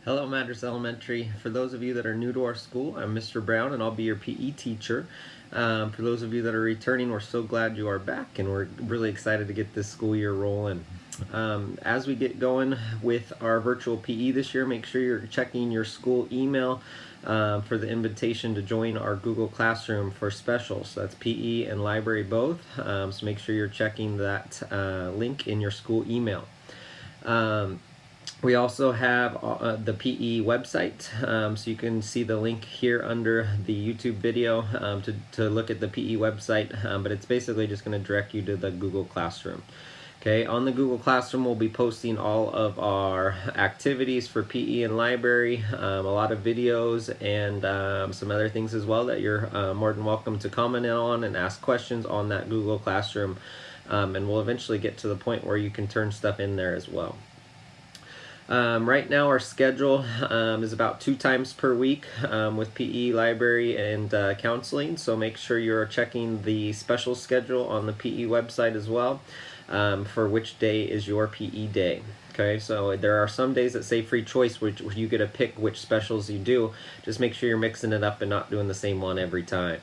Hello, Madras Elementary. For those of you that are new to our school, I'm Mr. Brown and I'll be your PE teacher. For those of you that are returning, we're so glad you are back and we're really excited to get this school year rolling. As we get going with our virtual PE this year, make sure you're checking your school email for the invitation to join our Google Classroom for specials. So that's PE and library both. So make sure you're checking that link in your school email. We also have the PE website, so you can see the link here under the YouTube video to look at the PE website, but it's basically just going to direct you to the Google Classroom. Okay, on the Google Classroom we'll be posting all of our activities for PE and library, a lot of videos and some other things as well that you're more than welcome to comment on and ask questions on that Google Classroom, and we'll eventually get to the point where you can turn stuff in there as well. Right now our schedule is about 2 times per week with PE, library, and counseling, so make sure you're checking the special schedule on the PE website as well for which day is your PE day. Okay, so there are some days that say free choice, which you get to pick which specials you do. Just make sure you're mixing it up and not doing the same one every time.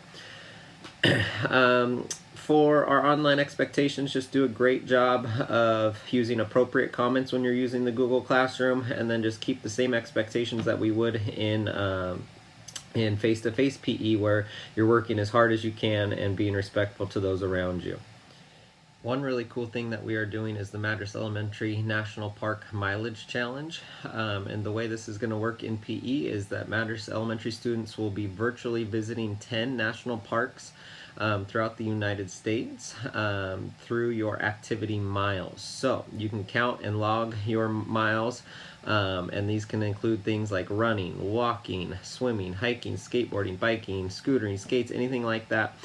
For our online expectations, just do a great job of using appropriate comments when you're using the Google Classroom, and then just keep the same expectations that we would in face-to-face PE, where you're working as hard as you can and being respectful to those around you. One really cool thing that we are doing is the Madras Elementary National Park Mileage Challenge. And the way this is going to work in PE is that Madras Elementary students will be virtually visiting 10 national parks throughout the United States through your activity miles. So you can count and log your miles, and these can include things like running, walking, swimming, hiking, skateboarding, biking, scootering, skates, anything like that.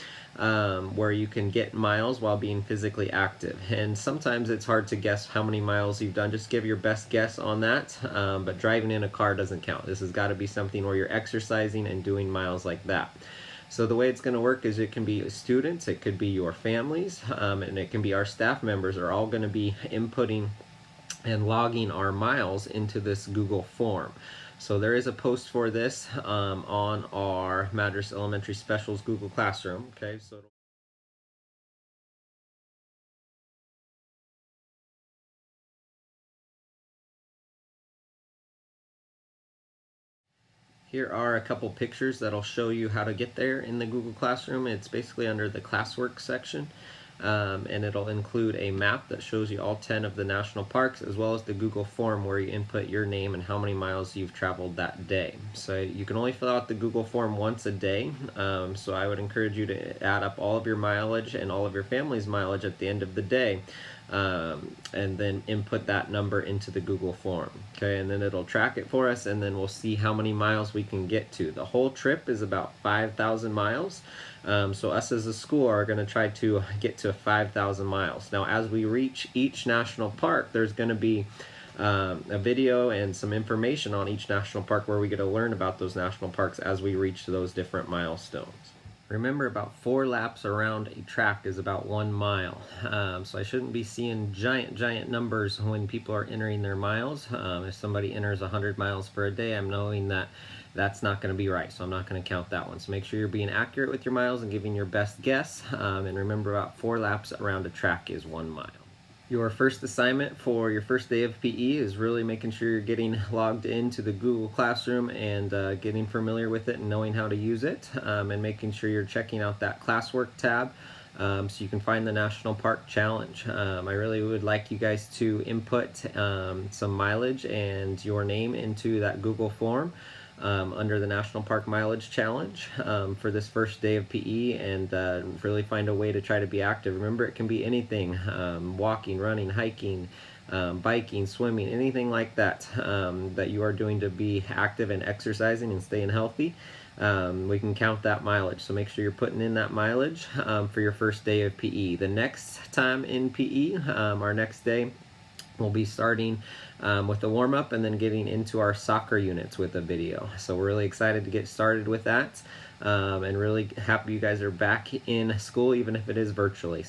Where you can get miles while being physically active. And sometimes it's hard to guess how many miles you've done. Just give your best guess on that, but driving in a car doesn't count. This has got to be something where you're exercising and doing miles like that. So the way it's going to work is it can be students, it could be your families, and it can be our staff members are all going to be inputting and logging our miles into this Google form. So there is a post for this on our Madras Elementary Specials Google Classroom. Okay, so here are a couple pictures that'll show you how to get there in the Google Classroom. It's basically under the classwork section. And it'll include a map that shows you all 10 of the national parks, as well as the Google form where you input your name and how many miles you've traveled that day. So you can only fill out the Google form once a day, so I would encourage you to add up all of your mileage and all of your family's mileage at the end of the day, and then input that number into the Google form. Okay, and then it'll track it for us, and then we'll see how many miles we can get to. The whole trip is about 5,000 miles. So us as a school are going to try to get to 5,000 miles. Now, as we reach each national park, there's going to be a video and some information on each national park where we get to learn about those national parks as we reach those different milestones. Remember, about 4 laps around a track is about 1 mile. So I shouldn't be seeing giant numbers when people are entering their miles. If somebody enters 100 miles for a day, I'm knowing that that's not going to be right, so I'm not going to count that one. So make sure you're being accurate with your miles and giving your best guess. And remember, about 4 laps around a track is 1 mile. Your first assignment for your first day of PE is really making sure you're getting logged into the Google Classroom and getting familiar with it and knowing how to use it, and making sure you're checking out that classwork tab so you can find the National Park Challenge. I really would like you guys to input some mileage and your name into that Google form under the National Park Mileage Challenge for this first day of PE, and really find a way to try to be active. Remember, it can be anything, walking, running, hiking, biking, swimming, anything like that that you are doing to be active and exercising and staying healthy. We can count that mileage, so make sure you're putting in that mileage for your first day of PE. The next time in PE, our next day, we'll be starting with the warm-up and then getting into our soccer units with a video. So we're really excited to get started with that, and really happy you guys are back in school, even if it is virtually.